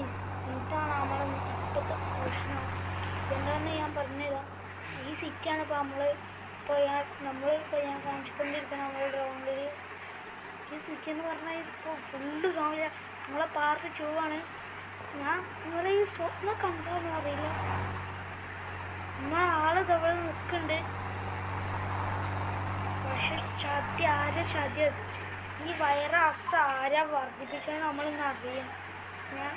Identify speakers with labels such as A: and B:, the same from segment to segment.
A: ഇതാണ് നമ്മളെ ഇപ്പോഴത്തെ പ്രശ്നം. എന്താണെന്ന് ഞാൻ പറഞ്ഞുതരാം. ഈ സിക്കാണ് ഇപ്പോൾ ഞാൻ കാണിച്ചുകൊണ്ടിരിക്കുന്ന നമ്മുടെ ഗ്രൗണ്ടിൽ. ഈ സിക്കെന്ന് പറഞ്ഞാൽ ഇപ്പോൾ ഫുള്ള് സോങ്ങില്ല. നമ്മളെ പാർട്ട് 2 ആണ്. ഞാൻ നിങ്ങളെ ഈ സ്വപ്നം കണ്ടോന്ന് അറിയില്ല. നമ്മളെ ആള് തവള നിൽക്കുന്നുണ്ട്. പക്ഷെ ആരാ ചതിയത്? ഈ വൈറസ് ആരാ വർദ്ധിപ്പിച്ചത് നമ്മളൊന്ന് അറിയാം. ഞാൻ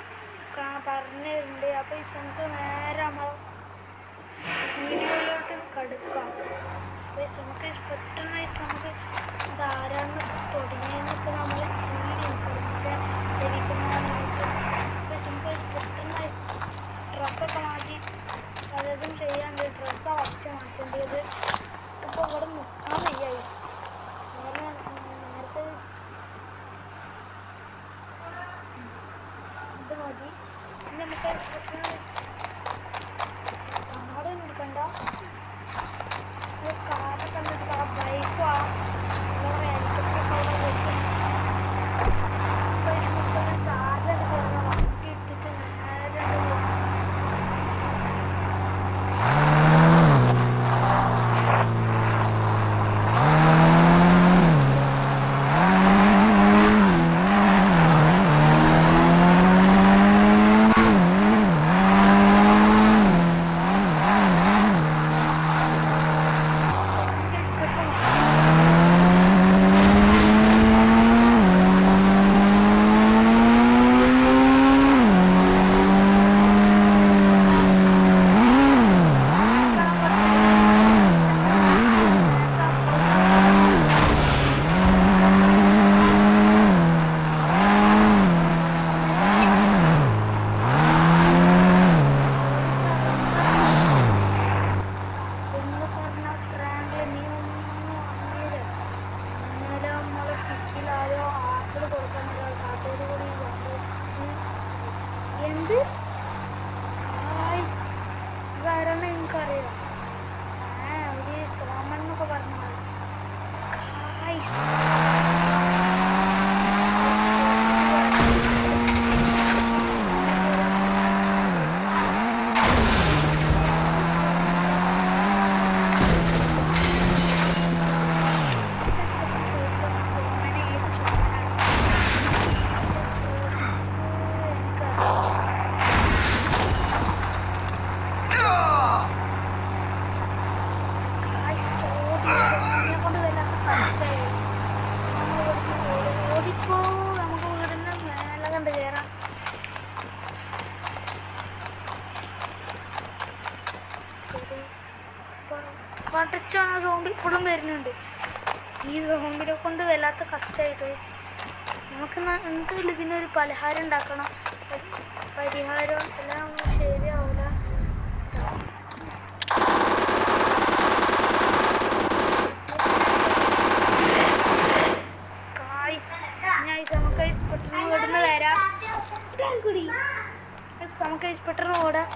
A: പറഞ്ഞിട്ടുണ്ട്. അപ്പോൾ ഈ നമുക്ക് നേരെ നമ്മൾ വീഡിയോയിലോട്ട് കടുക്കാം. അപ്പോൾ നമുക്ക് പെട്ടെന്ന് നമുക്ക് ഇത് ആരാണെന്നൊക്കെ തുടങ്ങിയെന്നൊക്കെ നമ്മൾ ഫുൾ ഇൻഫർമേഷൻ ലഭിക്കുന്നതാണ്. അപ്പോൾ നമുക്ക് പെട്ടെന്ന് ഡ്രസ്സൊക്കെ മാറ്റി പലതും ചെയ്യാണ്ട്. ഡ്രസ്സാണ് ഫസ്റ്റ് മാറ്റേണ്ടത്. ഇപ്പോൾ ഇവിടെ നിൽക്കാൻ വയ്യ. നേരത്തെ ഇത് മതി. പിന്നെ നമുക്ക് കണ്ണാടൊന്നും എടുക്കണ്ട. കാറൊക്കെ കണ്ടിട്ട് ആ ബൈക്കും ആ ഹെലികോപ്റ്ററൊക്കെ അവിടെ വെച്ച് കാറിലൊക്കെ കയറുന്ന വണ്ടി ഇട്ടിട്ട് നേരെ എന്ത് ഇതാരാണ് എനിക്കറിയാം. ഒരു സോമൻ എന്നൊക്കെ പറഞ്ഞാൽ പടച്ചാണ് സോംബി ഇപ്പോഴും വരുന്നുണ്ട്. ഈ സോംബിനെ കൊണ്ട് വല്ലാത്ത കഷ്ടമായിട്ട് നമുക്ക് എന്തായാലും ഇതിനൊരു പരിഹാരം ഉണ്ടാക്കണം. പരിഹാരം എല്ലാം ശരിയാവില്ല. നമുക്ക് പെട്ടെന്ന് ഓടുന്ന വരാം. നമുക്ക് പെട്ടെന്ന് ഓടാം.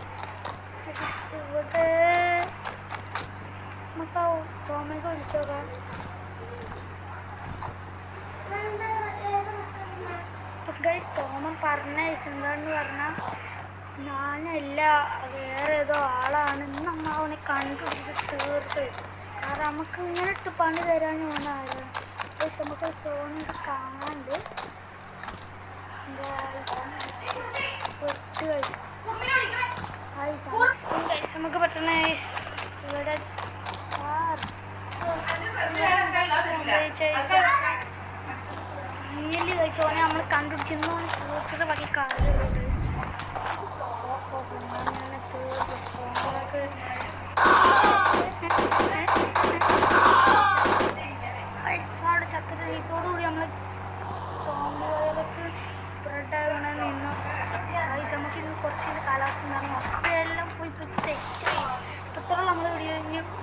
A: ഇവിടെ നമുക്ക് സോമയൊക്കെ വിളിച്ചോക്കാം. സോമൻ പറഞ്ഞ എന്താണെന്ന് പറഞ്ഞാൽ ഞാനല്ല വേറെ ഏതോ ആളാണ്. നമ്മൾ അവനെ കണ്ടുപിടിച്ച് തീർത്ത്. കാരണം നമുക്ക് ഇങ്ങനെ ഇട്ട് പണി തരാൻ ആരാണ്. പക്ഷെ നമുക്ക് സോമനെ കാണാണ്ട് നമുക്ക് പെട്ടെന്ന് ഇവിടെ ഫൈനലി കഴിച്ചോനെ നമ്മൾ കണ്ടുപിടിച്ചിരുന്നു. തീർച്ചയായിട്ടും ബാക്കി കാര്യമുണ്ട്. പൈസയുടെ ചത്തത്തോടുകൂടി നമ്മൾ സോംബി വൈറസ് സ്പ്രെഡ് ആയതുകൊണ്ട് നിന്നു. നമുക്ക് ഇന്ന് കുറച്ച് കാലാവസ്ഥ ഉണ്ടാകും. എല്ലാം പോയി സെറ്റ്. ഇപ്പോഴത്തോളം നമ്മൾ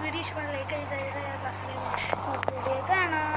A: വീഡിയോ ഇഷ്ടപ്പെടുന്ന ലൈക്ക് ചെയ്ത് സബ്സ്ക്രൈബ് കാണാം.